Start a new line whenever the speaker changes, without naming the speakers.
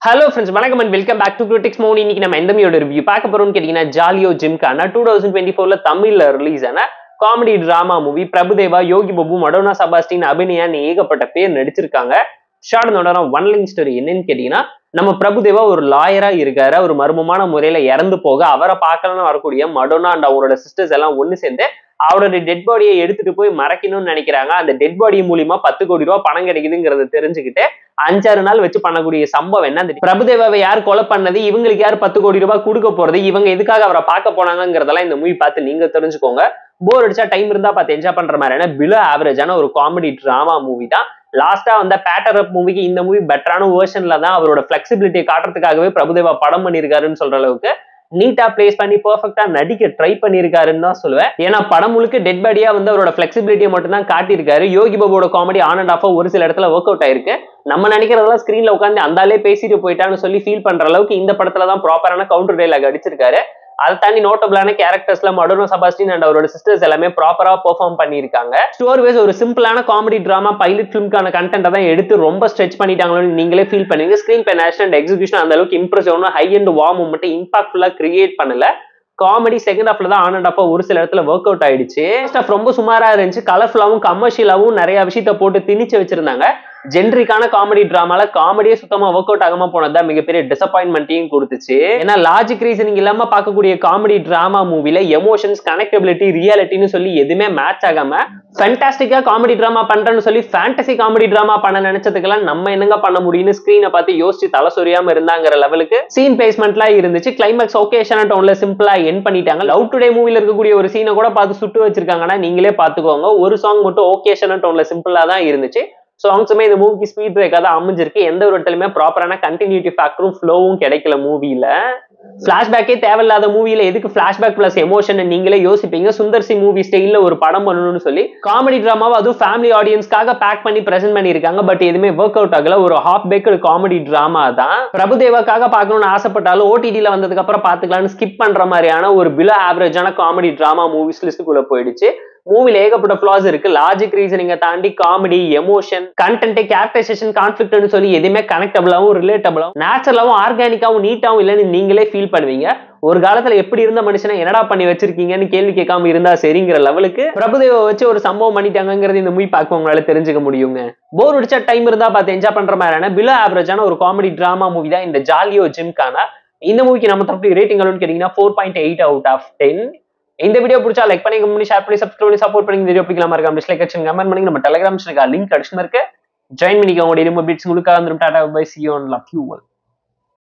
Hello friends, வணக்கம் and welcome back to Critics Mode. இன்னைக்கு நம்ம எந்த மூவியோட ரிவ்யூ பார்க்க போறோம்னு கேட்டீங்கன்னா ஜாலியோ ஜிம்கானா 2024ல தமிழ்ல ரிலீஸ் ஆன comedy drama movie. Prabhudeva, Yogi Babu, Madonna Sebastian, அபிநயான்னு ஏகப்பட்ட பேர் நடிச்சிருக்காங்க. ஷார்ட் நோட ஒன் லைன் ஸ்டோரி என்னன்னு கேட்டீங்கன்னா, நம்ம பிரபுதேவா ஒரு லாயரா இருக்காரு. ஒரு மர்மமான முறையில இறந்து போக அவரை பார்க்கலன்னு வரக்கூடிய மடோனா அண்ட் அவரோட சிஸ்டர்ஸ் எல்லாம் ஒண்ணு சேர்ந்து அவரோட டெட் பாடியை எடுத்துட்டு போய் மறைக்கணும்னு நினைக்கிறாங்க. அந்த டெட் பாடி மூலியமா 10 கோடி ரூபாய் பணம் கிடைக்குதுங்கிறத தெரிஞ்சுக்கிட்டு 5-6 நாள் வச்சு பண்ணக்கூடிய சம்பவம் என்ன, பிரபுதேவாவை யார் கொலை பண்ணது, இவங்களுக்கு யார் 10 கோடி ரூபாய் கொடுக்க போறது, இவங்க எதுக்காக அவரை பார்க்க போனாங்கிறதெல்லாம் இந்த மூவி பார்த்து நீங்க தெரிஞ்சுக்கோங்க. போர் அடிச்சா டைம் இருந்தா பார்த்து என்ஜாய் பண்ற மாதிரியான பிலோ ஆவரேஜான ஒரு காமெடி டிராமா மூவி தான். லாஸ்டா வந்த பேட்டர் அப் மூவிக்கு இந்த மூவி பெட்டரான வேர்ஷன்ல தான் அவரோட பிளெக்சிபிலிட்டியை காட்டுறதுக்காகவே பிரபுதேவா படம் பண்ணியிருக்காருன்னு சொல்ற அளவுக்கு நீட்டா பிளேஸ் பண்ணி பெர்ஃபெக்ட்டா நடிக்க ட்ரை பண்ணிருக்காருன்னு தான் சொல்லுவேன். ஏன்னா படம் முழுக்க டெட் பாடியா வந்து அவரோட பிளெக்சிபிலிட்டியை மட்டும் தான் காட்டியிருக்காரு. யோகி பாபுவோட காமெடி ஆன் அண்ட் ஆஃபா ஒரு சில இடத்துல ஒர்க் அவுட் ஆயிருக்கு. நம்ம நினைக்கிறதெல்லாம் ஸ்கிரீன்ல உட்காந்து அந்தாலே பேசிட்டு போயிட்டான்னு சொல்லி ஃபீல் பண்ற அளவுக்கு இந்த படத்துல தான் ப்ராப்பரான கவுண்டர் டைலாக் அடிச்சிருக்காரு. அதை தாண்டி நோட்டபிளான கேரக்டர்ஸ்ல மடோனா செபாஸ்டியன் அண்ட் அவரோட சிஸ்டர்ஸ் எல்லாமே ப்ராப்பரா பெர்ஃபார்ம் பண்ணியிருக்காங்க. ஸ்டோரி வைஸ் ஒரு சிம்பிளான காமெடி டிராமா பைலட் ஃபிலிம்கான கண்டென்ட்டை தான் எடுத்து ரொம்ப ஸ்ட்ரெச் பண்ணிட்டாங்களோன்னு நீங்களே ஃபீல் பண்ணுவீங்க. ஸ்கிரீன் பே நேஷன் அண்ட் எக்ஸிகியூஷன் அந்த அளவுக்கு இம்ப்ரெஸ் ஆகணும், ஹை அண்ட் வார்ம் மூமெண்ட் இம்பாக்ட்ஃபுல்லா கிரியேட் பண்ணல. காமெடி செகண்ட் ஹாஃப்ல தான் ஆன் அண்ட் ஆஃபா ஒரு சில இடத்துல ஒர்க் அவுட் ஆயிடுச்சு. ஃபர்ஸ்ட் ஹாஃப் ரொம்ப சுமாரா இருந்துச்சு. கலர்ஃபுல்லாவும் கமர்ஷியலாவும் நிறைய விஷயத்த போட்டு திணிச்சு வச்சிருந்தாங்க. ஜென்ரிக்கான காமெடி டிராமால காமெடியே சுத்தமா ஒர்க் அவுட் ஆகாம போனதுதான் மிகப்பெரிய டிசப்பாயின்மெண்ட்டையும் கொடுத்துச்சு. ஏன்னா லாஜிக் ரீசனிங் இல்லாம பார்க்கக்கூடிய காமெடி டிராமா மூவில எமோஷன்ஸ், கனெக்டபிலிட்டி, ரியாலிட்டின்னு சொல்லி எதுவுமே மேட்ச் ஆகாம ஃபேண்டாஸ்டிக்கா காமெடி டிராமா பண்றேன்னு சொல்லி ஃபேண்டசி காமெடி டிராமா பண்ண நினைச்சதுக்கெல்லாம் நம்ம என்னங்க பண்ண முடியும்னு ஸ்கிரீனை பார்த்து யோசிச்சு தலை சொரியாம இருந்தாங்கிற லெவலுக்கு சீன் பிளேஸ்மெண்ட்லாம் இருந்துச்சு. கிளைமேக்ஸ் ஓகேஷன் டோன்ல சிம்பிளா என் பண்ணிட்டாங்க. லவ் டுடே மூவில இருக்கக்கூடிய ஒரு சீனை கூட பார்த்து சுட்டு வச்சிருக்காங்கன்னா நீங்களே பாத்துக்கோங்க. ஒரு சாங் மட்டும் ஓகேஷன் டோன்ல சிம்பிளா தான் இருந்துச்சு. சாங்ஸுமே இந்த மூவிக்கு ஸ்பீட் பிரேக்கா தான் அமைஞ்சிருக்கு. எந்த ஒரு இடத்துலயுமே ப்ராப்பரான கண்டினியூட்டி ஃபேக்டரும் ஃப்ளோவும் கிடைக்கல மூவில. பிளாஷ்பேக்கே தேவையில்லாத மூவில எதுக்கு பிளாஷ்பேக் பிளஸ் எமோஷன் நீங்களே யோசிப்பீங்க. சுந்தர் சி மூவி ஸ்டைல்ல ஒரு படம் பண்ணணும்னு சொல்லி காமெடி டிராமாவை அதுவும் ஃபேமிலி ஆடியன்ஸ்க்காக பேக் பண்ணி பிரசென்ட் பண்ணியிருக்காங்க. பட் எதுவுமே ஒர்க் அவுட் ஆகல. ஒரு ஹாஃப் பேக்கடு காமெடி டிராமா தான். பிரபுதேவாக்காக பார்க்கணும்னு ஆசைப்பட்டாலும் ஓடிடில வந்ததுக்கு அப்புறம் பாத்துக்கலாம்னு ஸ்கிப் பண்ற மாதிரியான ஒரு பிலோ ஆவரேஜான காமெடி டிராமா மூவிஸ் லிஸ்டுக்குள்ள போயிடுச்சு. மூவில ஏகப்பட்ட ஃபிளாஸ் இருக்கு. லாஜிக் ரீசனிங்கை தாண்டி காமெடி, எமோஷன், கண்டென்ட், கேரக்டரைசேஷன், கான்ஃபிளிக்ட்னு சொல்லி எதுவுமே கனெக்டபிளாவும், ரிலேட்டபிளாவும், நேச்சுரலாவும், ஆர்கானிக்காவும், நீட்டாவும் இல்லைன்னு நீங்களே ஃபீல் பண்ணுவீங்க. ஒரு காலத்துல எப்படி இருந்த மனுஷனை என்னடா பண்ணி வச்சிருக்கீங்கன்னு கேள்வி கேட்காம இருந்தா சரிங்கிற லெவலுக்கு பிரபுதேவா வச்சு ஒரு சம்பவம் பண்ணிட்டாங்கிறது இந்த மூவி பார்க்க உங்களால தெரிஞ்சுக்க முடியுங்க. போர் அடிச்சா டைம் இருந்தா பார்த்து என்ஜாய் பண்ற மாதிரியான பிலோ ஆவரேஜான ஒரு காமெடி டிராமா மூவி தான் இந்த ஜாலியோ ஜிம்கானா. இந்த மூவிக்கு நம்ம தரப்பு ரேட்டிங் அளவுன்னு கேட்டீங்கன்னா 4.8 out of 10. இந்த வீடியோ பிடிச்சா லைக் பண்ணி, கமெண்ட் பண்ணி, ஷேர் பண்ணி, சப்ஸ்கிரைப் பண்ணி சப்போர்ட் பண்ணி. இந்த வீடியோ பிடிக்கலாமா இருக்கா டிஸ்லைக் செக்ஷன் கமெண்ட் பண்ணி. நம்ம டெலிகிராம் சேனலுக்கு லிங்க் அடிஷன் இருக்கு, ஜாயின் பண்ணிக்கோங்க. டெய்லி அப்டேட்ஸ் உங்களுக்கு வந்துரும். Tata bye, see you and love you all.